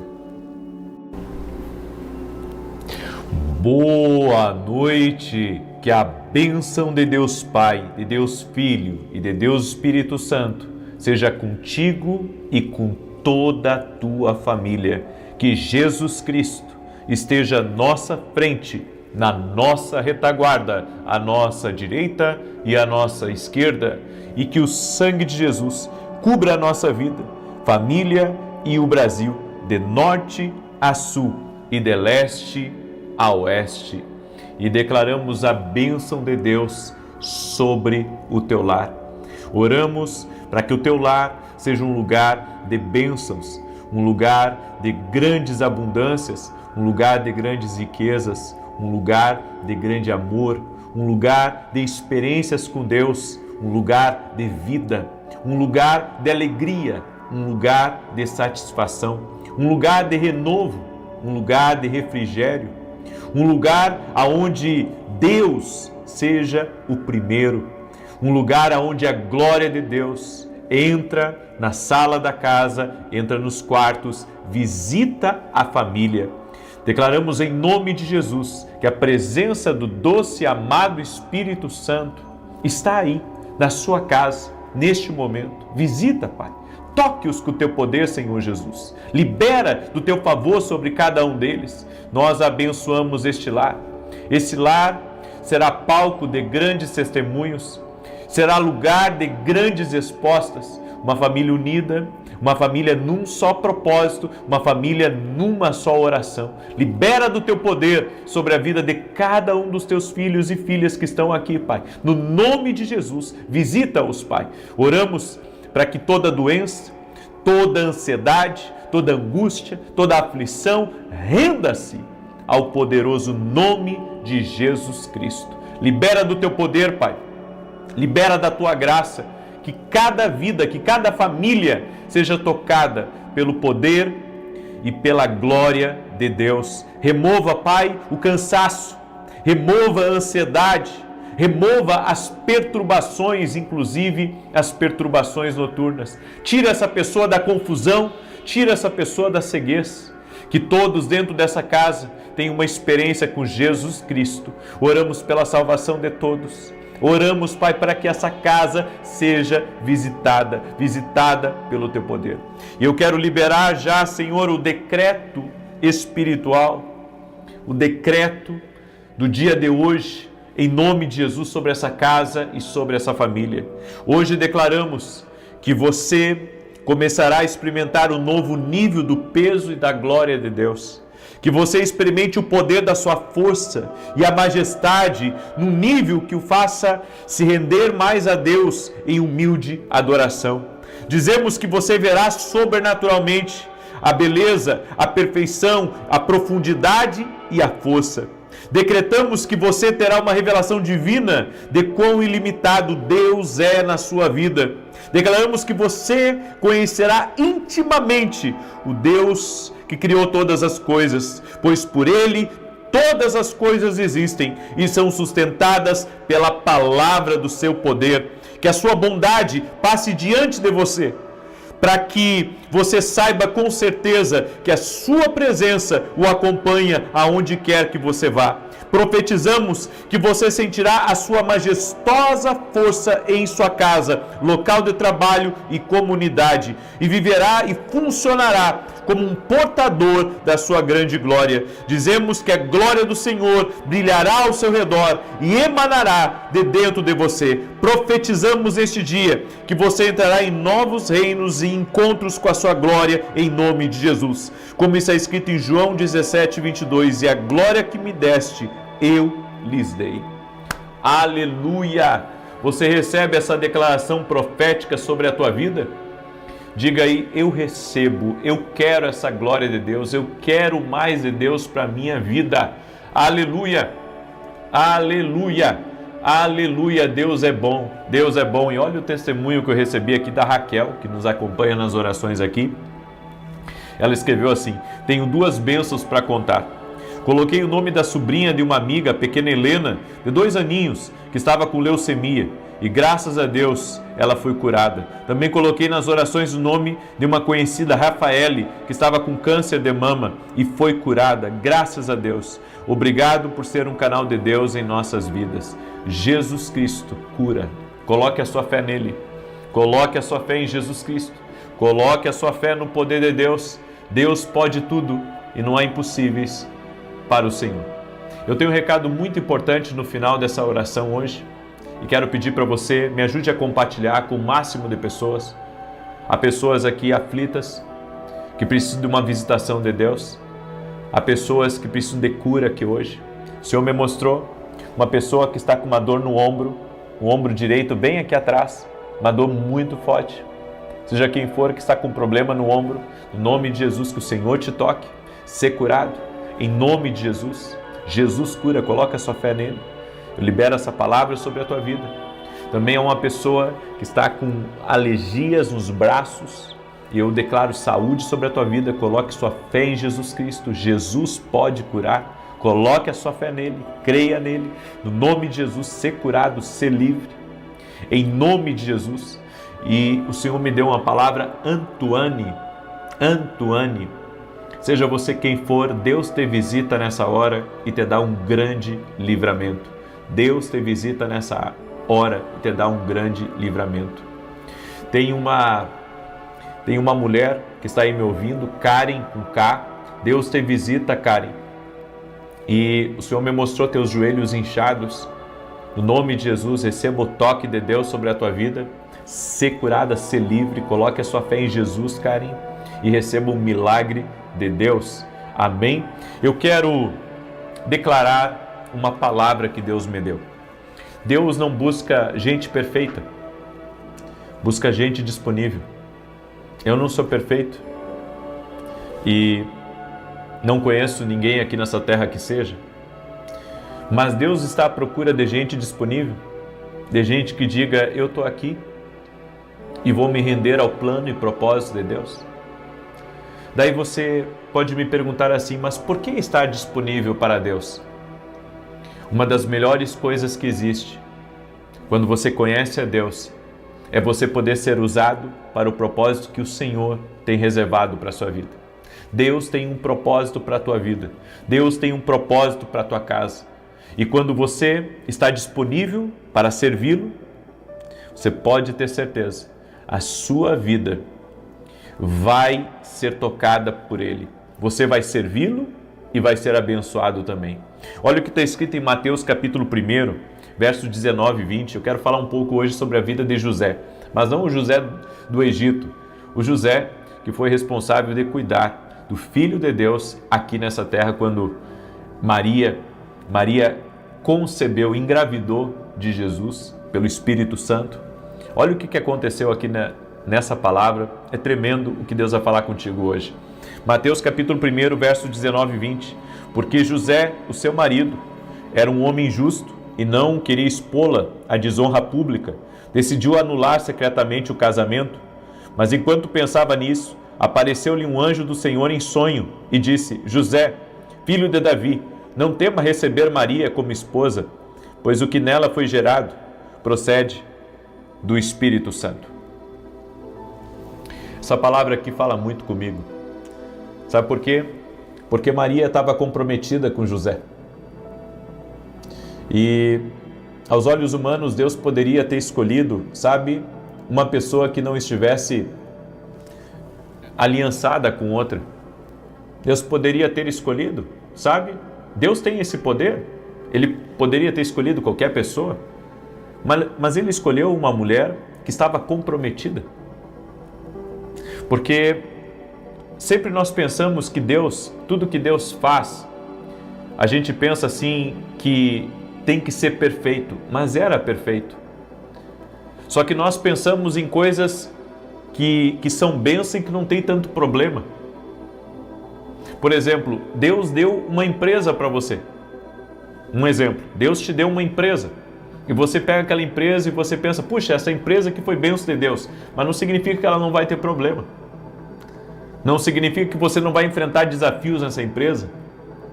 Boa noite, que a bênção de Deus Pai, de Deus Filho e de Deus Espírito Santo seja contigo e com toda a tua família. Que Jesus Cristo esteja à nossa frente, na nossa retaguarda, à nossa direita e à nossa esquerda, e que o sangue de Jesus cubra a nossa vida, família e o Brasil, de norte a sul e de leste a oeste, e declaramos a bênção de Deus sobre o teu lar. Oramos para que o teu lar seja um lugar de bênçãos, um lugar de grandes abundâncias, um lugar de grandes riquezas, um lugar de grande amor, um lugar de experiências com Deus, um lugar de vida, um lugar de alegria, um lugar de satisfação, um lugar de renovo, um lugar de refrigério, um lugar aonde Deus seja o primeiro, um lugar onde a glória de Deus entra na sala da casa, entra nos quartos, visita a família. Declaramos em nome de Jesus que a presença do doce e amado Espírito Santo está aí, na sua casa, neste momento. Visita, Pai. Toque-os com o teu poder, Senhor Jesus. Libera do teu favor sobre cada um deles. Nós abençoamos este lar. Esse lar será palco de grandes testemunhos, será lugar de grandes respostas. Uma família unida, uma família num só propósito, uma família numa só oração. Libera do teu poder sobre a vida de cada um dos teus filhos e filhas que estão aqui, Pai. No nome de Jesus, visita-os, Pai. Oramos para que toda doença, toda ansiedade, toda angústia, toda aflição renda-se ao poderoso nome de Jesus Cristo. Libera do teu poder, Pai. Libera da tua graça, que cada vida, que cada família seja tocada pelo poder e pela glória de Deus. Remova, Pai, o cansaço, remova a ansiedade, remova as perturbações, inclusive as perturbações noturnas. Tira essa pessoa da confusão, tira essa pessoa da ceguez. Que todos dentro dessa casa tenham uma experiência com Jesus Cristo. Oramos pela salvação de todos. Oramos, Pai, para que essa casa seja visitada pelo Teu poder. E eu quero liberar já, Senhor, o decreto espiritual, o decreto do dia de hoje, em nome de Jesus, sobre essa casa e sobre essa família. Hoje declaramos que você começará a experimentar um novo nível do peso e da glória de Deus. Que você experimente o poder da sua força e a majestade num nível que o faça se render mais a Deus em humilde adoração. Dizemos que você verá sobrenaturalmente a beleza, a perfeição, a profundidade e a força. Decretamos que você terá uma revelação divina de quão ilimitado Deus é na sua vida. Declaramos que você conhecerá intimamente o Deus que criou todas as coisas, pois por Ele todas as coisas existem e são sustentadas pela palavra do seu poder. Que a sua bondade passe diante de você, para que você saiba com certeza que a sua presença o acompanha aonde quer que você vá. Profetizamos que você sentirá a sua majestosa força em sua casa, local de trabalho e comunidade, e viverá e funcionará como um portador da sua grande glória. Dizemos que a glória do Senhor brilhará ao seu redor e emanará de dentro de você. Profetizamos este dia que você entrará em novos reinos e encontros com a sua glória em nome de Jesus. Como está escrito em João 17:22, e a glória que me deste, eu lhes dei. Aleluia! Você recebe essa declaração profética sobre a tua vida? Diga aí, eu recebo, eu quero essa glória de Deus, eu quero mais de Deus para a minha vida. Aleluia! Aleluia! Aleluia! Deus é bom, Deus é bom. E olha o testemunho que eu recebi aqui da Raquel, que nos acompanha nas orações aqui. Ela escreveu assim: tenho 2 bênçãos para contar. Coloquei o nome da sobrinha de uma amiga, a pequena Helena, de 2 aninhos, que estava com leucemia, e graças a Deus ela foi curada. Também coloquei nas orações o nome de uma conhecida, Rafaele, que estava com câncer de mama e foi curada, graças a Deus. Obrigado por ser um canal de Deus em nossas vidas. Jesus Cristo cura. Coloque a sua fé nele. Coloque a sua fé em Jesus Cristo. Coloque a sua fé no poder de Deus. Deus pode tudo e não há impossíveis para o Senhor. Eu tenho um recado muito importante no final dessa oração hoje e quero pedir para você, me ajude a compartilhar com o máximo de pessoas. Há pessoas aqui aflitas que precisam de uma visitação de Deus. Há pessoas que precisam de cura aqui hoje. O Senhor me mostrou uma pessoa que está com uma dor no ombro, o ombro direito bem aqui atrás, uma dor muito forte. Seja quem for que está com problema no ombro, em nome de Jesus, que o Senhor te toque, ser curado. Em nome de Jesus, Jesus cura, coloca a sua fé nele. Eu libero essa palavra sobre a tua vida. Também é uma pessoa que está com alergias nos braços e eu declaro saúde sobre a tua vida. Coloque sua fé em Jesus Cristo. Jesus pode curar. Coloque a sua fé nele, creia nele. No nome de Jesus, ser curado, ser livre. em nome de Jesus. E o Senhor me deu uma palavra, Antoine. Antoine, seja você quem for, Deus te visita nessa hora e te dá um grande livramento. Deus te visita nessa hora e te dá um grande livramento. Tem uma mulher que está aí me ouvindo, Karen com K. Deus te visita, Karen. E o Senhor me mostrou teus joelhos inchados. No nome de Jesus, receba o toque de Deus sobre a tua vida. Ser curada, ser livre. Coloque a sua fé em Jesus, Karen, e receba um milagre de Deus. Amém? Eu quero declarar uma palavra que Deus me deu. Deus não busca gente perfeita, busca gente disponível. Eu não sou perfeito e não conheço ninguém aqui nessa terra que seja, mas Deus está à procura de gente disponível, de gente que diga, eu estou aqui e vou me render ao plano e propósito de Deus. Daí você pode me perguntar assim, mas por que estar disponível para Deus? Uma das melhores coisas que existe, quando você conhece a Deus, é você poder ser usado para o propósito que o Senhor tem reservado para a sua vida. Deus tem um propósito para a tua vida. Deus tem um propósito para a tua casa. E quando você está disponível para servi-lo, você pode ter certeza, a sua vida vai ser tocada por Ele. Você vai servi-lo e vai ser abençoado também. Olha o que está escrito em Mateus capítulo 1, versos 19 e 20. Eu quero falar um pouco hoje sobre a vida de José, mas não o José do Egito, o José que foi responsável de cuidar do Filho de Deus aqui nessa terra quando Maria concebeu, engravidou de Jesus pelo Espírito Santo. Olha o que aconteceu aqui nessa palavra, é tremendo o que Deus vai falar contigo hoje. Mateus capítulo 1, versos 19 e 20. Porque José, o seu marido, era um homem justo e não queria expô-la à desonra pública, decidiu anular secretamente o casamento. Mas enquanto pensava nisso, apareceu-lhe um anjo do Senhor em sonho e disse, José, filho de Davi, não tema receber Maria como esposa, pois o que nela foi gerado procede do Espírito Santo. Essa palavra aqui fala muito comigo. Sabe por quê? Porque Maria estava comprometida com José. E aos olhos humanos, Deus poderia ter escolhido, sabe, uma pessoa que não estivesse aliançada com outra. Deus poderia ter escolhido, sabe? Deus tem esse poder. Ele poderia ter escolhido qualquer pessoa, mas Ele escolheu uma mulher que estava comprometida. Porque sempre nós pensamos que Deus, tudo que Deus faz, a gente pensa assim que tem que ser perfeito, mas era perfeito. Só que nós pensamos em coisas que são bênção e que não tem tanto problema. Por exemplo, Deus deu uma empresa para você. Um exemplo, Deus te deu uma empresa. E você pega aquela empresa e você pensa, puxa, essa empresa aqui foi bênção de Deus. Mas não significa que ela não vai ter problema. Não significa que você não vai enfrentar desafios nessa empresa.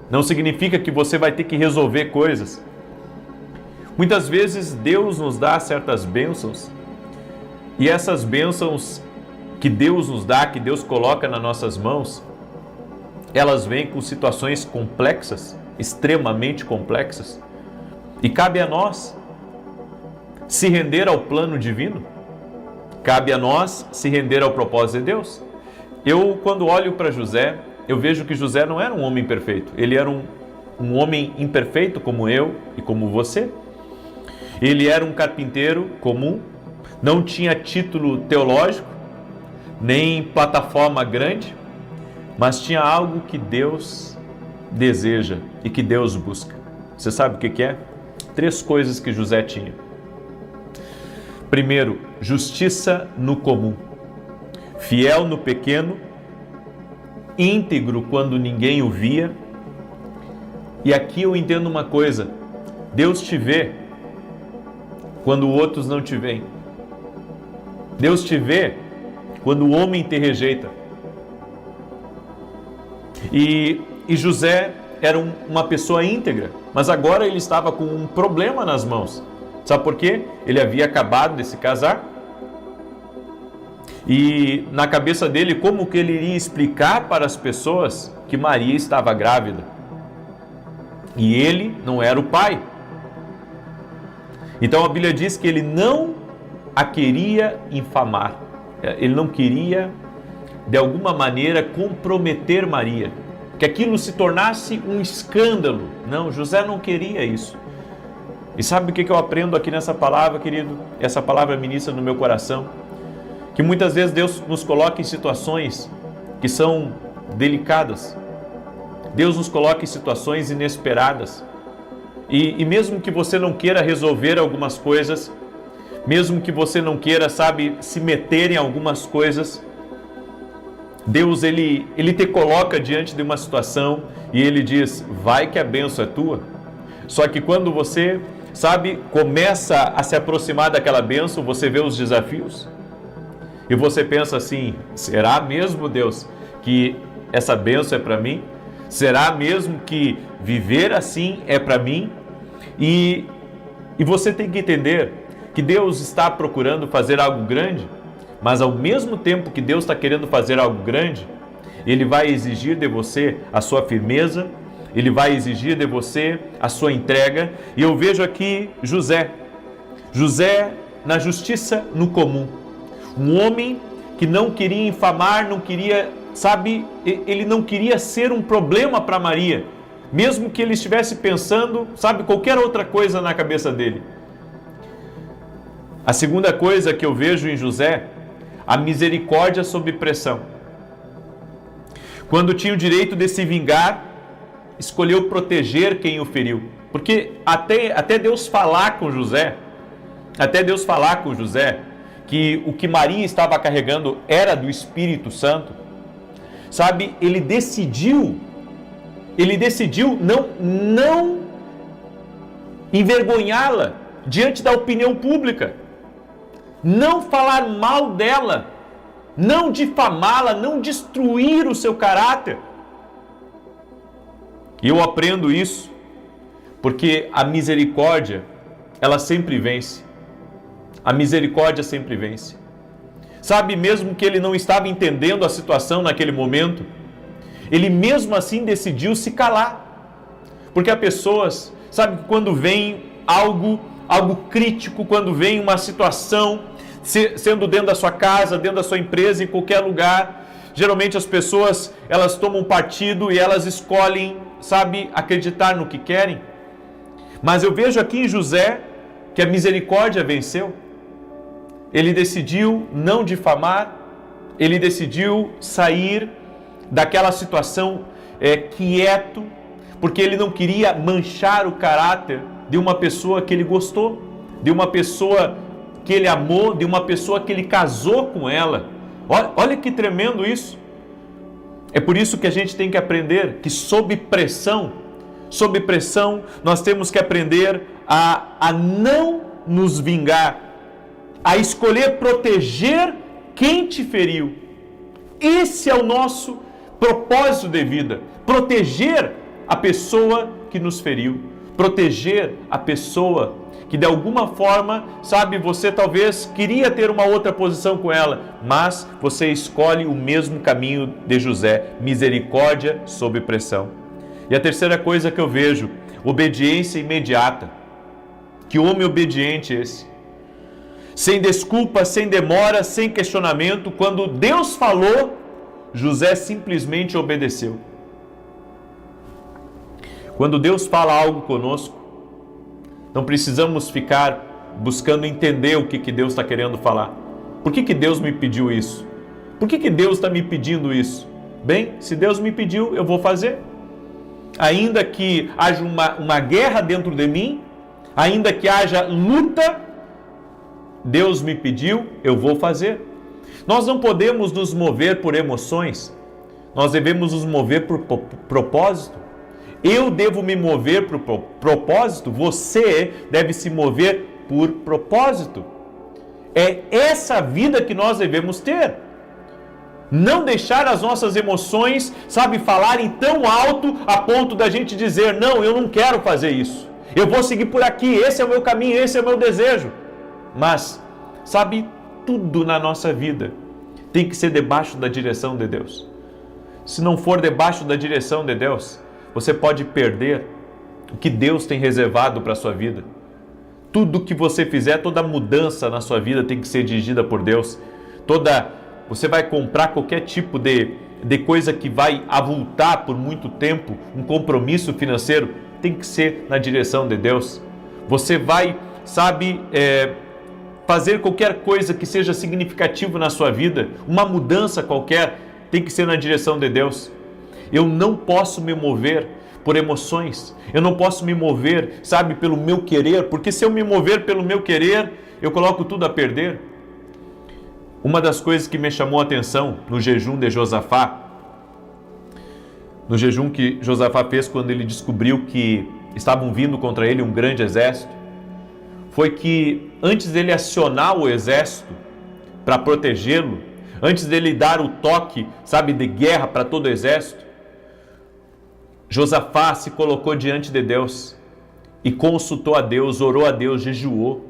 Não significa que você vai ter que resolver coisas. Muitas vezes Deus nos dá certas bênçãos. E essas bênçãos que Deus nos dá, que Deus coloca nas nossas mãos, elas vêm com situações complexas, extremamente complexas. E cabe a nós se render ao plano divino. Cabe a nós se render ao propósito de Deus. Eu, quando olho para José, eu vejo que José não era um homem perfeito. Ele era um homem imperfeito como eu e como você. Ele era um carpinteiro comum, não tinha título teológico, nem plataforma grande, mas tinha algo que Deus deseja e que Deus busca. Você sabe o que é? 3 coisas que José tinha. Primeiro, justiça no comum. Fiel no pequeno, íntegro quando ninguém o via. E aqui eu entendo uma coisa: Deus te vê quando outros não te veem. Deus te vê quando o homem te rejeita. E José era uma pessoa íntegra, mas agora ele estava com um problema nas mãos. Sabe por quê? Ele havia acabado de se casar. E na cabeça dele, como que ele iria explicar para as pessoas que Maria estava grávida? E ele não era o pai. Então a Bíblia diz que ele não a queria infamar. Ele não queria, de alguma maneira, comprometer Maria. Que aquilo se tornasse um escândalo. Não, José não queria isso. E sabe o que eu aprendo aqui nessa palavra, querido? Essa palavra ministra no meu coração. Que muitas vezes Deus nos coloca em situações que são delicadas. Deus nos coloca em situações inesperadas. E mesmo que você não queira resolver algumas coisas, mesmo que você não queira, se meter em algumas coisas, Deus, ele te coloca diante de uma situação e ele diz, vai que a bênção é tua. Só que quando você, começa a se aproximar daquela bênção, você vê os desafios. E você pensa assim, será mesmo, Deus, que essa bênção é para mim? Será mesmo que viver assim é para mim? E você tem que entender que Deus está procurando fazer algo grande, mas ao mesmo tempo que Deus está querendo fazer algo grande, Ele vai exigir de você a sua firmeza, Ele vai exigir de você a sua entrega. E eu vejo aqui José na justiça, no comum. Um homem que não queria infamar, não queria, ele não queria ser um problema para Maria, mesmo que ele estivesse pensando, qualquer outra coisa na cabeça dele. A segunda coisa que eu vejo em José, a misericórdia sob pressão. Quando tinha o direito de se vingar, escolheu proteger quem o feriu. Porque até Deus falar com José, que o que Maria estava carregando era do Espírito Santo, ele decidiu não envergonhá-la diante da opinião pública, não falar mal dela, não difamá-la, não destruir o seu caráter. E eu aprendo isso porque a misericórdia, ela sempre vence. A misericórdia sempre vence. Mesmo que ele não estava entendendo a situação naquele momento, ele mesmo assim decidiu se calar. Porque há pessoas, quando vem algo crítico, quando vem uma situação, sendo dentro da sua casa, dentro da sua empresa, em qualquer lugar, geralmente as pessoas, elas tomam partido e elas escolhem, acreditar no que querem. Mas eu vejo aqui em José que a misericórdia venceu. Ele decidiu não difamar, ele decidiu sair daquela situação quieto, porque ele não queria manchar o caráter de uma pessoa que ele gostou, de uma pessoa que ele amou, de uma pessoa que ele casou com ela. Olha que tremendo isso. É por isso que a gente tem que aprender que sob pressão, nós temos que aprender a não nos vingar, a escolher proteger quem te feriu. Esse é o nosso propósito de vida, proteger a pessoa que nos feriu, proteger a pessoa que de alguma forma, você talvez queria ter uma outra posição com ela, mas você escolhe o mesmo caminho de José, misericórdia sob pressão. E a terceira coisa que eu vejo, obediência imediata. Que homem obediente esse? Sem desculpa, sem demora, sem questionamento, quando Deus falou, José simplesmente obedeceu. Quando Deus fala algo conosco, não precisamos ficar buscando entender o que Deus está querendo falar. Por que Deus me pediu isso? Por que Deus está me pedindo isso? Bem, se Deus me pediu, eu vou fazer. Ainda que haja uma guerra dentro de mim, ainda que haja luta, Deus me pediu, eu vou fazer. Nós não podemos nos mover por emoções, nós devemos nos mover por propósito. Eu devo me mover por propósito, você deve se mover por propósito. É essa vida que nós devemos ter. Não deixar as nossas emoções, falarem tão alto a ponto da gente dizer, não, eu não quero fazer isso. Eu vou seguir por aqui, esse é o meu caminho, esse é o meu desejo. Mas, sabe, tudo na nossa vida tem que ser debaixo da direção de Deus. Se não for debaixo da direção de Deus, você pode perder o que Deus tem reservado para a sua vida. Tudo que você fizer, toda mudança na sua vida tem que ser dirigida por Deus. Você vai comprar qualquer tipo de coisa que vai avultar por muito tempo, um compromisso financeiro, tem que ser na direção de Deus. Você vai, fazer qualquer coisa que seja significativo na sua vida, uma mudança qualquer, tem que ser na direção de Deus. Eu não posso me mover por emoções, eu não posso me mover, pelo meu querer, porque se eu me mover pelo meu querer, eu coloco tudo a perder. Uma das coisas que me chamou a atenção no jejum de Josafá, no jejum que Josafá fez quando ele descobriu que estavam vindo contra ele um grande exército, foi que antes dele acionar o exército para protegê-lo, antes dele dar o toque, de guerra para todo o exército, Josafá se colocou diante de Deus e consultou a Deus, orou a Deus, jejuou.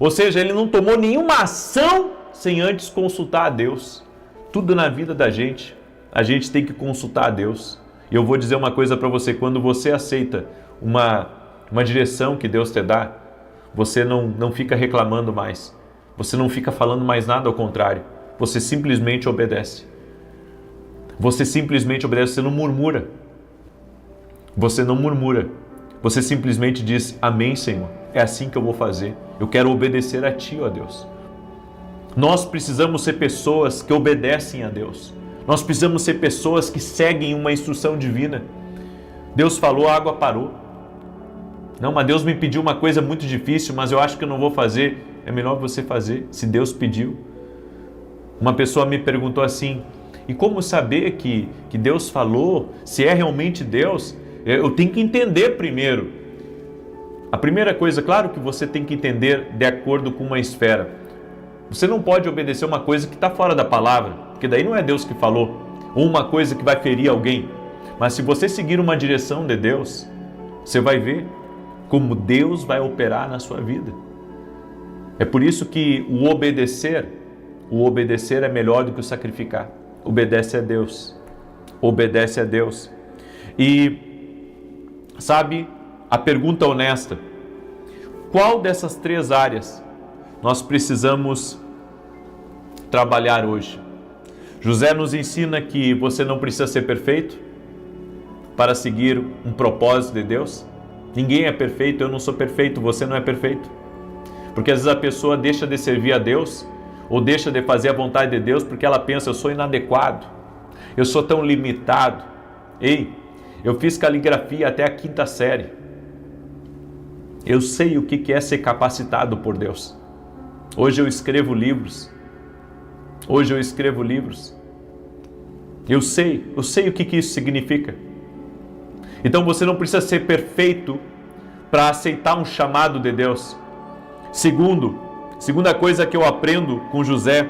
Ou seja, ele não tomou nenhuma ação sem antes consultar a Deus. Tudo na vida da gente, a gente tem que consultar a Deus. E eu vou dizer uma coisa para você, quando você aceita uma direção que Deus te dá, você não fica reclamando mais, você não fica falando mais nada ao contrário, você simplesmente obedece. Você simplesmente obedece, você não murmura. Você não murmura, você simplesmente diz, amém, Senhor, é assim que eu vou fazer, eu quero obedecer a Ti, ó Deus. Nós precisamos ser pessoas que obedecem a Deus, nós precisamos ser pessoas que seguem uma instrução divina. Deus falou, a água parou. Não, mas Deus me pediu uma coisa muito difícil, mas eu acho que eu não vou fazer. É melhor você fazer, se Deus pediu. Uma pessoa me perguntou assim, e como saber que Deus falou, se é realmente Deus? Eu tenho que entender primeiro. A primeira coisa, claro que você tem que entender de acordo com uma esfera. Você não pode obedecer uma coisa que está fora da palavra, porque daí não é Deus que falou, ou uma coisa que vai ferir alguém. Mas se você seguir uma direção de Deus, você vai ver como Deus vai operar na sua vida. É por isso que o obedecer é melhor do que o sacrificar. Obedece a Deus. Obedece a Deus. E a pergunta honesta, qual dessas 3 áreas nós precisamos trabalhar hoje? José nos ensina que você não precisa ser perfeito para seguir um propósito de Deus. Ninguém é perfeito, eu não sou perfeito, você não é perfeito. Porque às vezes a pessoa deixa de servir a Deus ou deixa de fazer a vontade de Deus porque ela pensa, eu sou inadequado, eu sou tão limitado. Ei, eu fiz caligrafia até a 5ª série. Eu sei o que é ser capacitado por Deus. Hoje eu escrevo livros. Eu sei o que isso significa. Então você não precisa ser perfeito para aceitar um chamado de Deus. Segunda coisa que eu aprendo com José,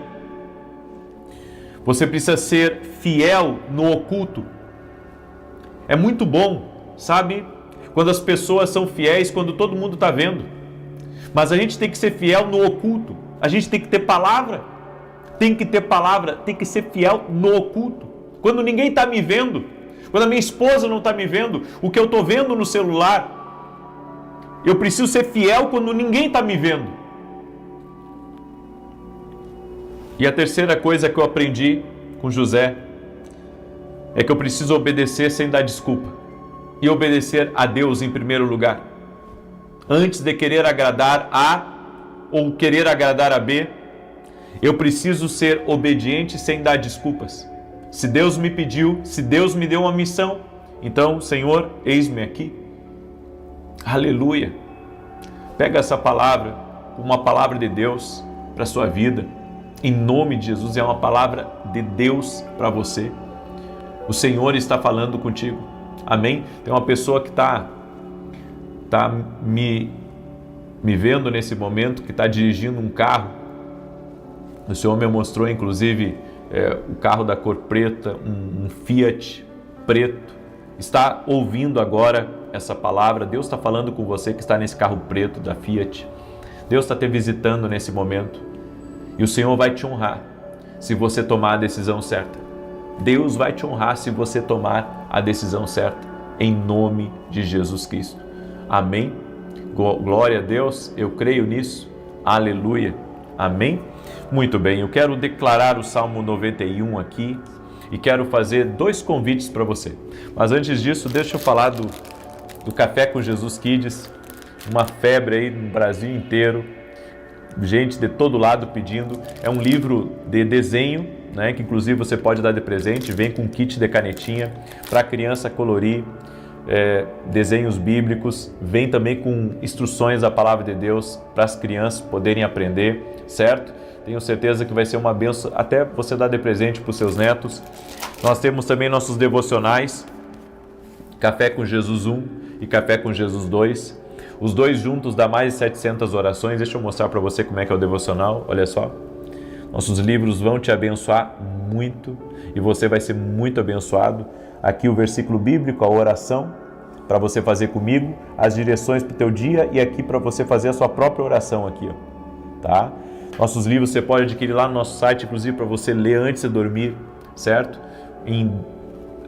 você precisa ser fiel no oculto. É muito bom, quando as pessoas são fiéis, quando todo mundo está vendo. Mas a gente tem que ser fiel no oculto. A gente tem que ter palavra. Tem que ser fiel no oculto. Quando ninguém está me vendo, quando a minha esposa não está me vendo, o que eu estou vendo no celular, eu preciso ser fiel quando ninguém está me vendo. E a terceira coisa que eu aprendi com José é que eu preciso obedecer sem dar desculpa e obedecer a Deus em primeiro lugar. Antes de querer agradar A ou querer agradar a B, eu preciso ser obediente sem dar desculpas. Se Deus me pediu, se Deus me deu uma missão, então, Senhor, eis-me aqui. Aleluia! Pega essa palavra, uma palavra de Deus para a sua vida. Em nome de Jesus, é uma palavra de Deus para você. O Senhor está falando contigo. Amém? Tem uma pessoa que está me vendo nesse momento, que está dirigindo um carro. O Senhor me mostrou, inclusive, o carro da cor preta, um Fiat preto. Está ouvindo agora essa palavra. Deus está falando com você que está nesse carro preto da Fiat. Deus está te visitando nesse momento. E o Senhor vai te honrar se você tomar a decisão certa. Deus vai te honrar se você tomar a decisão certa, em nome de Jesus Cristo. Amém? Glória a Deus, eu creio nisso. Aleluia. Amém? Muito bem, eu quero declarar o Salmo 91 aqui e quero fazer 2 convites para você. Mas antes disso, deixa eu falar do Café com Jesus Kids, uma febre aí no Brasil inteiro, gente de todo lado pedindo. É um livro de desenho, né, que inclusive você pode dar de presente, vem com kit de canetinha para a criança colorir, desenhos bíblicos, vem também com instruções da palavra de Deus para as crianças poderem aprender, certo? Tenho certeza que vai ser uma bênção, até você dar de presente para os seus netos. Nós temos também nossos devocionais, Café com Jesus 1 e Café com Jesus 2. Os dois juntos dá mais de 700 orações. Deixa eu mostrar para você como é que é o devocional, olha só. Nossos livros vão te abençoar muito e você vai ser muito abençoado. Aqui o versículo bíblico, a oração para você fazer comigo, as direções para o teu dia e aqui para você fazer a sua própria oração aqui, ó, tá? Nossos livros você pode adquirir lá no nosso site, inclusive para você ler antes de dormir, certo? Em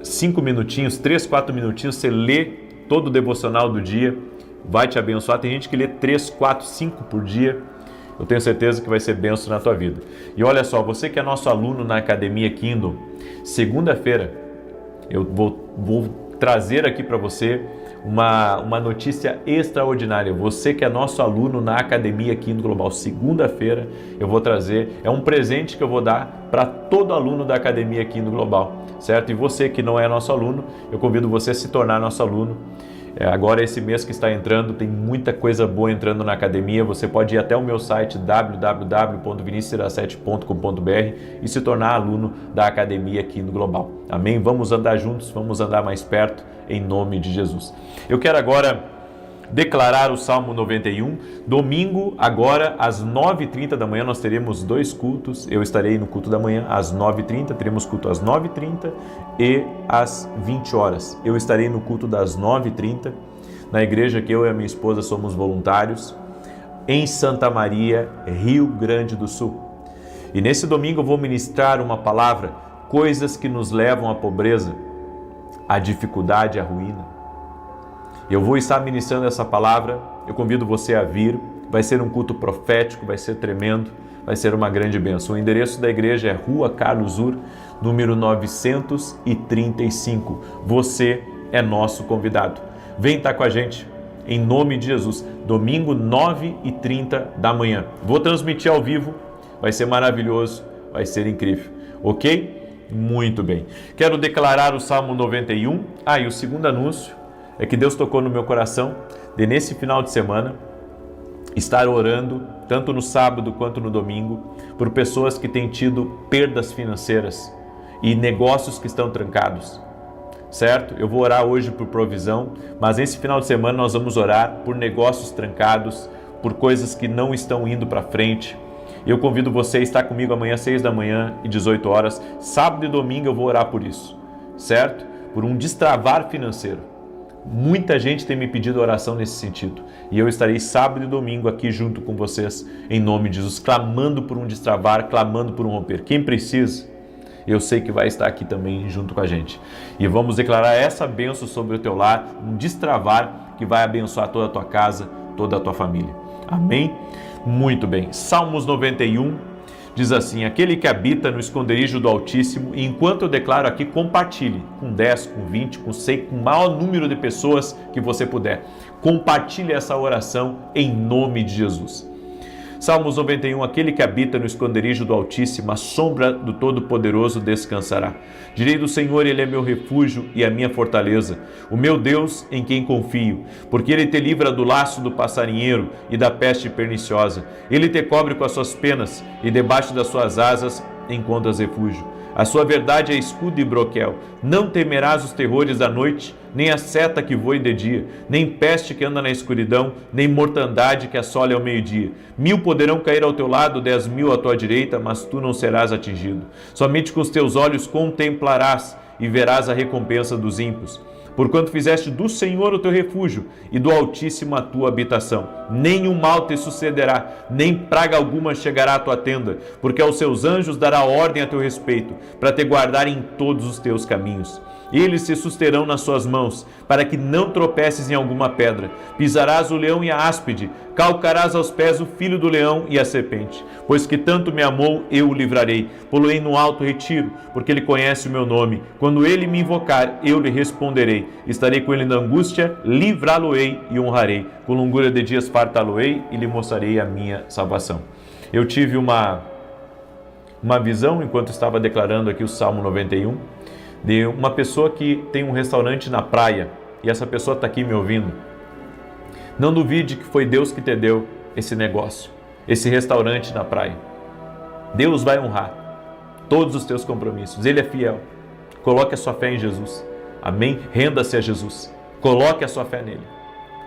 5 minutinhos, 3, 4 minutinhos, você lê todo o devocional do dia, vai te abençoar. Tem gente que lê 3, 4, 5 por dia. Eu tenho certeza que vai ser bênção na tua vida. E olha só, você que é nosso aluno na Academia Kindle, segunda-feira eu vou trazer aqui para você uma notícia extraordinária. Você que é nosso aluno na Academia Kindle Global, segunda-feira eu vou trazer, é um presente que eu vou dar para todo aluno da Academia Kindle Global, certo? E você que não é nosso aluno, eu convido você a se tornar nosso aluno. Agora esse mês que está entrando, tem muita coisa boa entrando na academia. Você pode ir até o meu site www.vinicius17.com.br e se tornar aluno da Academia Kindle Global. Amém? Vamos andar juntos, vamos andar mais perto, em nome de Jesus. Eu quero agora declarar o Salmo 91. Domingo, agora às 9h30 da manhã, nós teremos 2 cultos. Eu estarei no culto da manhã às 9h30, teremos culto às 9h30 e às 20 horas. Eu estarei no culto das 9h30, na igreja que eu e a minha esposa somos voluntários, em Santa Maria, Rio Grande do Sul. E nesse domingo eu vou ministrar uma palavra, coisas que nos levam à pobreza, à dificuldade, à ruína. Eu vou estar ministrando essa palavra, eu convido você a vir, vai ser um culto profético, vai ser tremendo, vai ser uma grande bênção. O endereço da igreja é Rua Carlos Ur, número 935. Você é nosso convidado. Vem estar com a gente, em nome de Jesus, domingo 9h30 da manhã. Vou transmitir ao vivo, vai ser maravilhoso, vai ser incrível, ok? Muito bem. Quero declarar o Salmo 91. E o segundo anúncio é que Deus tocou no meu coração de nesse final de semana estar orando, tanto no sábado quanto no domingo, por pessoas que têm tido perdas financeiras e negócios que estão trancados, certo? Eu vou orar hoje por provisão, mas esse final de semana nós vamos orar por negócios trancados, por coisas que não estão indo para frente. Eu convido você a estar comigo amanhã, 6 da manhã e 18 horas. Sábado e domingo eu vou orar por isso, certo? Por um destravar financeiro. Muita gente tem me pedido oração nesse sentido. E eu estarei sábado e domingo aqui junto com vocês, em nome de Jesus, clamando por um destravar, clamando por um romper. Quem precisa, eu sei que vai estar aqui também junto com a gente. E vamos declarar essa bênção sobre o teu lar, um destravar que vai abençoar toda a tua casa, toda a tua família. Amém? Muito bem. Salmos 91 diz assim: aquele que habita no esconderijo do Altíssimo, e enquanto eu declaro aqui, compartilhe com 10, com 20, com 100, com o maior número de pessoas que você puder. Compartilhe essa oração em nome de Jesus. Salmos 91, aquele que habita no esconderijo do Altíssimo, a sombra do Todo-Poderoso descansará. Direi do Senhor, Ele é meu refúgio e a minha fortaleza, o meu Deus em quem confio, porque Ele te livra do laço do passarinheiro e da peste perniciosa. Ele te cobre com as suas penas e debaixo das suas asas encontras refúgio. A sua verdade é escudo e broquel. Não temerás os terrores da noite, nem a seta que voe de dia, nem peste que anda na escuridão, nem mortandade que assole ao meio-dia. 1000 poderão cair ao teu lado, 10.000 à tua direita, mas tu não serás atingido. Somente com os teus olhos contemplarás e verás a recompensa dos ímpios. porquanto fizeste do Senhor o teu refúgio e do Altíssimo a tua habitação. Nenhum mal te sucederá, nem praga alguma chegará à tua tenda, porque aos seus anjos dará ordem a teu respeito, para te guardar em todos os teus caminhos. Eles se susterão nas suas mãos, para que não tropeces em alguma pedra. Pisarás o leão e a áspide, calcarás aos pés o filho do leão e a serpente. Pois que tanto me amou, eu o livrarei. Poloei no alto retiro, porque ele conhece o meu nome. Quando ele me invocar, eu lhe responderei. Estarei com ele na angústia, livrá-lo-ei e honrarei. Com longura de dias fartá-lo-ei e lhe mostrarei a minha salvação. Eu tive uma visão, enquanto estava declarando aqui o Salmo 91, de uma pessoa que tem um restaurante na praia, e essa pessoa está aqui me ouvindo. Não duvide que foi Deus que te deu esse negócio, esse restaurante na praia. Deus vai honrar todos os teus compromissos, Ele é fiel. Coloque a sua fé em Jesus, amém? Renda-se a Jesus, coloque a sua fé nele.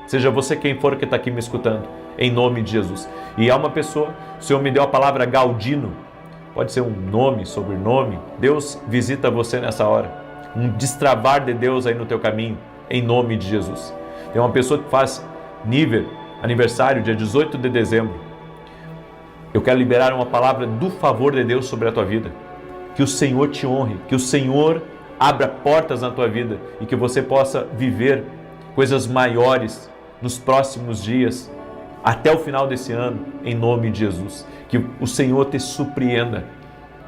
Seja você quem for que está aqui me escutando, em nome de Jesus. E há uma pessoa, o Senhor me deu a palavra Galdino, pode ser um nome, sobrenome. Deus visita você nessa hora. Um destravar de Deus aí no teu caminho, em nome de Jesus. Tem uma pessoa que faz aniversário, dia 18 de dezembro. Eu quero liberar uma palavra do favor de Deus sobre a tua vida. Que o Senhor te honre, que o Senhor abra portas na tua vida e que você possa viver coisas maiores nos próximos dias, até o final desse ano, em nome de Jesus. Que o Senhor te surpreenda,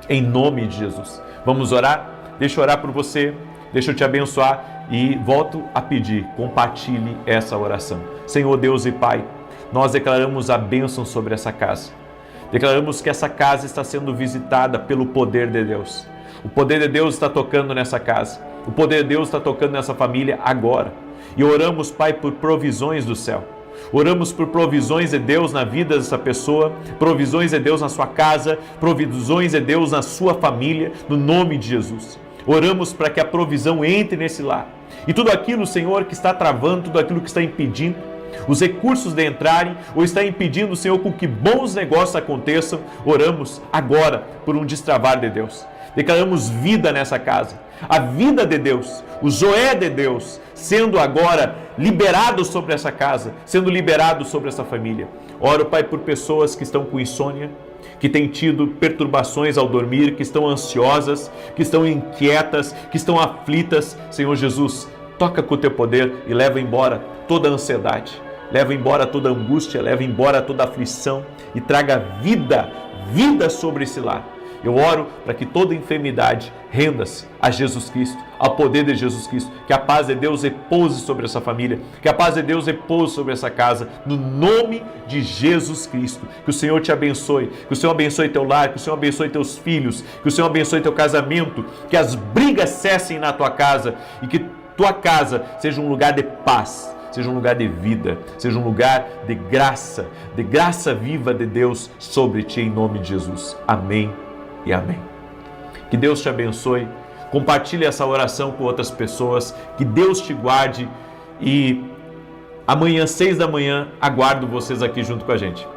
em nome de Jesus. Vamos orar? Deixa eu orar por você, deixa eu te abençoar e volto a pedir, compartilhe essa oração. Senhor Deus e Pai, nós declaramos a bênção sobre essa casa. Declaramos que essa casa está sendo visitada pelo poder de Deus. O poder de Deus está tocando nessa casa. O poder de Deus está tocando nessa família agora. E oramos, Pai, por provisões do céu. Oramos por provisões de Deus na vida dessa pessoa, provisões de Deus na sua casa, provisões de Deus na sua família, no nome de Jesus. Oramos para que a provisão entre nesse lar. E tudo aquilo, Senhor, que está travando, tudo aquilo que está impedindo, os recursos de entrarem, ou está impedindo, Senhor, com que bons negócios aconteçam, oramos agora por um destravar de Deus. Declaramos vida nessa casa, a vida de Deus, o Zoé de Deus, sendo agora liberado sobre essa casa, sendo liberado sobre essa família. Oro, Pai, por pessoas que estão com insônia, que têm tido perturbações ao dormir, que estão ansiosas, que estão inquietas, que estão aflitas. Senhor Jesus, toca com o teu poder e leva embora toda a ansiedade, leva embora toda a angústia, leva embora toda a aflição e traga vida sobre esse lar. Eu oro para que toda enfermidade renda-se a Jesus Cristo, ao poder de Jesus Cristo, que a paz de Deus repouse sobre essa família, que a paz de Deus repouse sobre essa casa, no nome de Jesus Cristo. Que o Senhor te abençoe, que o Senhor abençoe teu lar, que o Senhor abençoe teus filhos, que o Senhor abençoe teu casamento, que as brigas cessem na tua casa e que tua casa seja um lugar de paz, seja um lugar de vida, seja um lugar de graça viva de Deus sobre ti, em nome de Jesus. Amém e amém. Que Deus te abençoe, compartilhe essa oração com outras pessoas, que Deus te guarde e amanhã, 6 da manhã, aguardo vocês aqui junto com a gente.